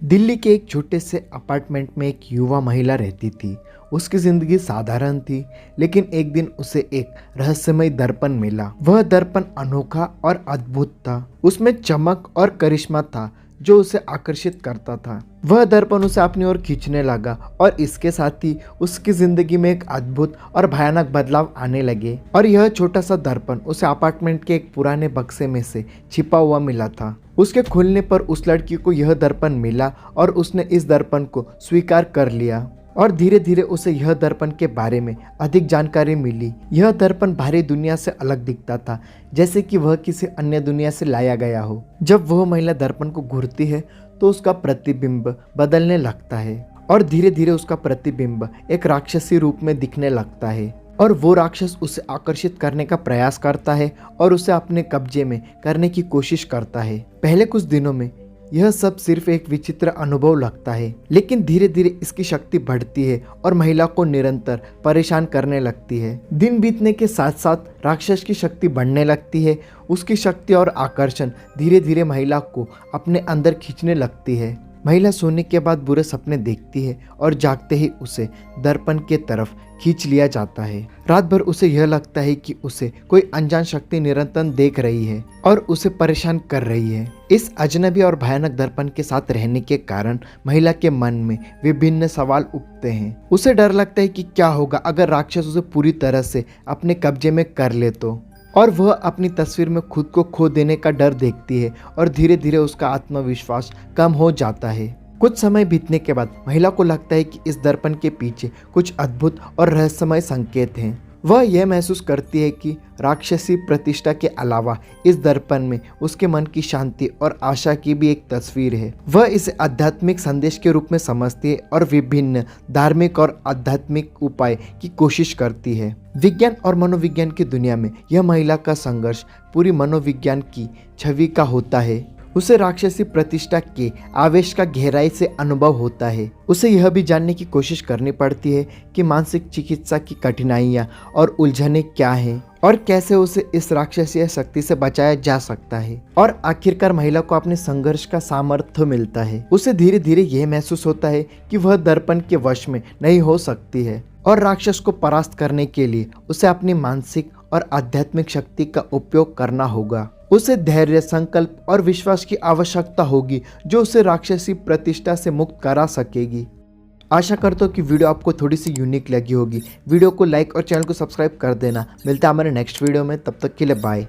दिल्ली के एक छोटे से अपार्टमेंट में एक युवा महिला रहती थी। उसकी जिंदगी साधारण थी, लेकिन एक दिन उसे एक रहस्यमय दर्पण मिला। वह दर्पण अनोखा और अद्भुत था। उसमें चमक और करिश्मा था जो उसे आकर्षित करता था। वह दर्पण उसे अपनी ओर खींचने लगा और इसके साथ ही उसकी जिंदगी में एक अद्भुत और भयानक बदलाव आने लगे। और यह छोटा सा दर्पण उसे अपार्टमेंट के एक पुराने बक्से में से छिपा हुआ मिला था। उसके खुलने पर उस लड़की को यह दर्पण मिला और उसने इस दर्पण को स्वीकार कर लिया और धीरे धीरे उसे यह दर्पण के बारे में अधिक जानकारी मिली। यह दर्पण बाहरी दुनिया से अलग दिखता था, जैसे कि वह किसी अन्य दुनिया से लाया गया हो। जब वह महिला दर्पण को घूरती है तो उसका प्रतिबिंब बदलने लगता है और धीरे धीरे उसका प्रतिबिंब एक राक्षसी रूप में दिखने लगता है और वो राक्षस उसे आकर्षित करने का प्रयास करता है और उसे अपने कब्जे में करने की कोशिश करता है। पहले कुछ दिनों में यह सब सिर्फ एक विचित्र अनुभव लगता है, लेकिन धीरे धीरे इसकी शक्ति बढ़ती है और महिला को निरंतर परेशान करने लगती है। दिन बीतने के साथ साथ राक्षस की शक्ति बढ़ने लगती है। उसकी शक्ति और आकर्षण धीरे धीरे महिला को अपने अंदर खींचने लगती है। महिला सोने के बाद बुरे सपने देखती है और जागते ही उसे दर्पण के तरफ खींच लिया जाता है। रात भर उसे यह लगता है कि उसे कोई अनजान शक्ति निरंतर देख रही है और उसे परेशान कर रही है। इस अजनबी और भयानक दर्पण के साथ रहने के कारण महिला के मन में विभिन्न सवाल उठते हैं। उसे डर लगता है कि क्या होगा अगर राक्षस उसे पूरी तरह से अपने कब्जे में कर ले तो, और वह अपनी तस्वीर में खुद को खो देने का डर देखती है और धीरे धीरे उसका आत्मविश्वास कम हो जाता है। कुछ समय बीतने के बाद महिला को लगता है कि इस दर्पण के पीछे कुछ अद्भुत और रहस्यमय संकेत हैं। वह यह महसूस करती है कि राक्षसी प्रतिष्ठा के अलावा इस दर्पण में उसके मन की शांति और आशा की भी एक तस्वीर है। वह इसे आध्यात्मिक संदेश के रूप में समझती है और विभिन्न धार्मिक और आध्यात्मिक उपाय की कोशिश करती है। विज्ञान और मनोविज्ञान की दुनिया में यह महिला का संघर्ष पूरी मनोविज्ञान की छवि का होता है। उसे राक्षसी प्रतिष्ठा के आवेश का गहराई से अनुभव होता है। उसे यह भी जानने की कोशिश करनी पड़ती है कि मानसिक चिकित्सा की कठिनाइयां और उलझनें क्या हैं और कैसे उसे इस राक्षसीय शक्ति से बचाया जा सकता है। और आखिरकार महिला को अपने संघर्ष का सामर्थ्य मिलता है। उसे धीरे धीरे यह महसूस होता है कि वह दर्पण के वश में नहीं हो सकती है और राक्षस को परास्त करने के लिए उसे अपनी मानसिक और आध्यात्मिक शक्ति का उपयोग करना होगा। उसे धैर्य, संकल्प और विश्वास की आवश्यकता होगी जो उसे राक्षसी प्रतिष्ठा से मुक्त करा सकेगी। आशा करता हूँ कि वीडियो आपको थोड़ी सी यूनिक लगी होगी। वीडियो को लाइक और चैनल को सब्सक्राइब कर देना। मिलता है हमारे नेक्स्ट वीडियो में, तब तक के लिए बाय।